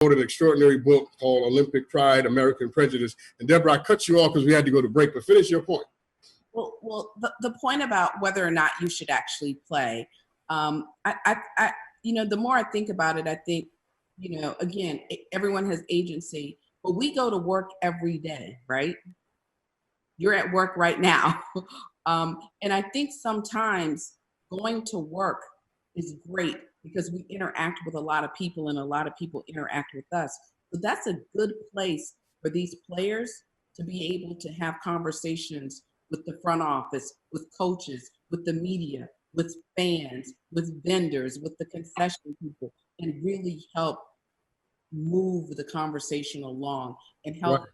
wrote an extraordinary book called Olympic Pride, American Prejudice. And Deborah, I cut you off because we had to go to break, but finish your point. Well, the point about whether or not you should actually play, you know, the more I think about it, I think, you know, again, everyone has agency, but we go to work every day, right? You're at work right now. And I think sometimes going to work is great because we interact with a lot of people and a lot of people interact with us. So that's a good place for these players to be able to have conversations with the front office, with coaches, with the media, with fans, with vendors, with the concession people, and really help move the conversation along and help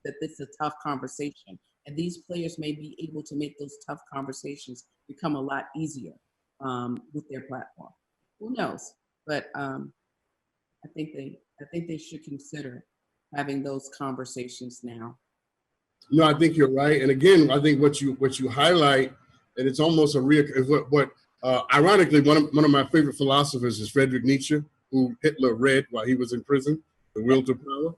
that this is a tough conversation. And these players may be able to make those tough conversations become a lot easier with their platform. Who knows? But I think they should consider having those conversations now. No, I think you're right. And again, I think what you highlight, and it's almost a ironically, one of my favorite philosophers is Friedrich Nietzsche, who Hitler read while he was in prison, The Will to Power.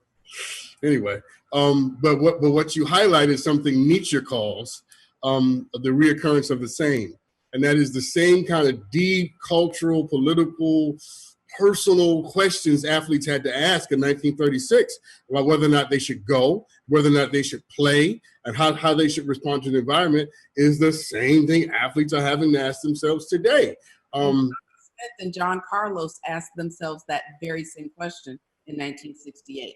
Anyway, but what you highlight is something Nietzsche calls the reoccurrence of the same. And that is the same kind of deep cultural, political, personal questions athletes had to ask in 1936 about whether or not they should go, whether or not they should play, and how they should respond to the environment is the same thing athletes are having to ask themselves today. Smith and John Carlos asked themselves that very same question in 1968.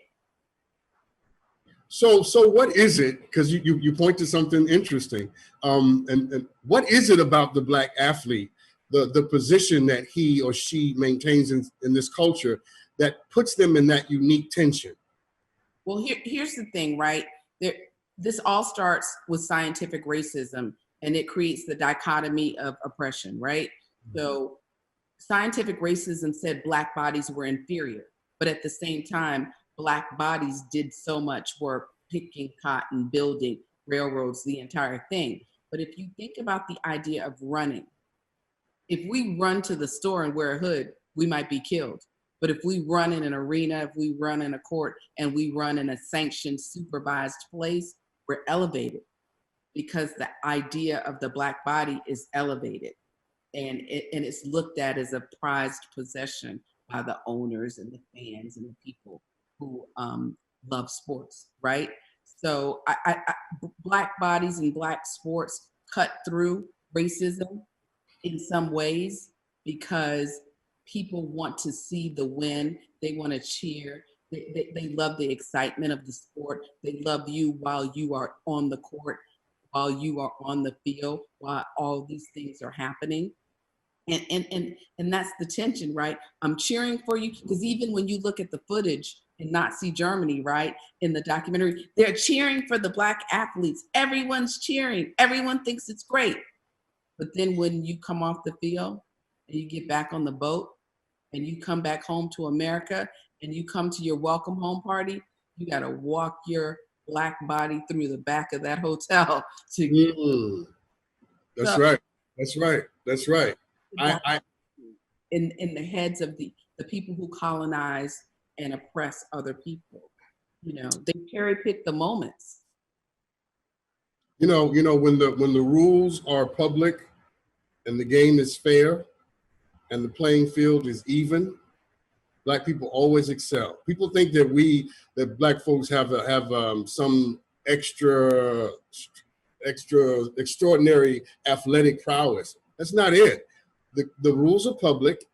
So what is it, because you point to something interesting, and what is it about the Black athlete, the position that he or she maintains in this culture that puts them in that unique tension? Well, here's the thing, right? This all starts with scientific racism, and it creates the dichotomy of oppression, right? So scientific racism said Black bodies were inferior, but at the same time, Black bodies did so much work, picking cotton, building railroads, the entire thing. But if you think about the idea of running, if we run to the store and wear a hood, we might be killed. But if we run in an arena, if we run in a court, and we run in a sanctioned, supervised place, we're elevated because the idea of the Black body is elevated. And it's looked at as a prized possession by the owners and the fans and the people who love sports, right? So Black bodies and Black sports cut through racism in some ways because people want to see the win. They want to cheer. They love the excitement of the sport. They love you while you are on the court, while you are on the field, while all these things are happening. And that's the tension, right? I'm cheering for you because even when you look at the footage in Nazi Germany, right, in the documentary, they're cheering for the Black athletes. Everyone's cheering. Everyone thinks it's great. But then when you come off the field and you get back on the boat and you come back home to America and you come to your welcome home party, you got to walk your Black body through the back of that hotel to get. That's right. That's right. That's right. In the heads of the people who colonize and oppress other people, you know, they cherry pick the moments. You know, when the rules are public and the game is fair and the playing field is even, Black people always excel. People think that Black folks have some extraordinary athletic prowess. That's not it. The rules are public,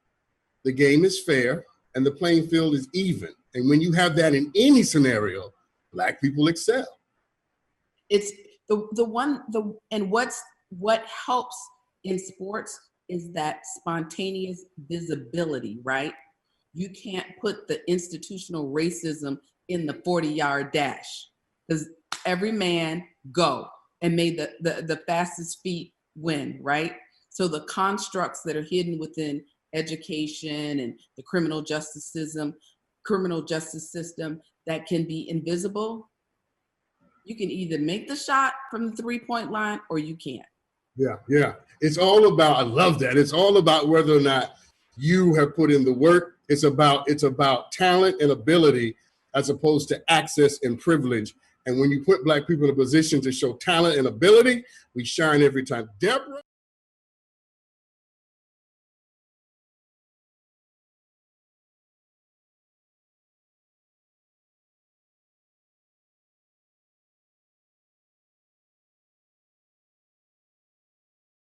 the game is fair, and the playing field is even. And when you have that in any scenario, Black people excel. It's what helps in sports is that spontaneous visibility, right? You can't put the institutional racism in the 40-yard dash because every man go and may the fastest feet win, right? So the constructs that are hidden within education and the criminal justice system that can be invisible, you can either make the shot from the 3-point line or you can't. Yeah. It's all about, I love that. It's all about whether or not you have put in the work It's about talent and ability as opposed to access and privilege. And when you put Black people in a position to show talent and ability, we shine every time. Deborah.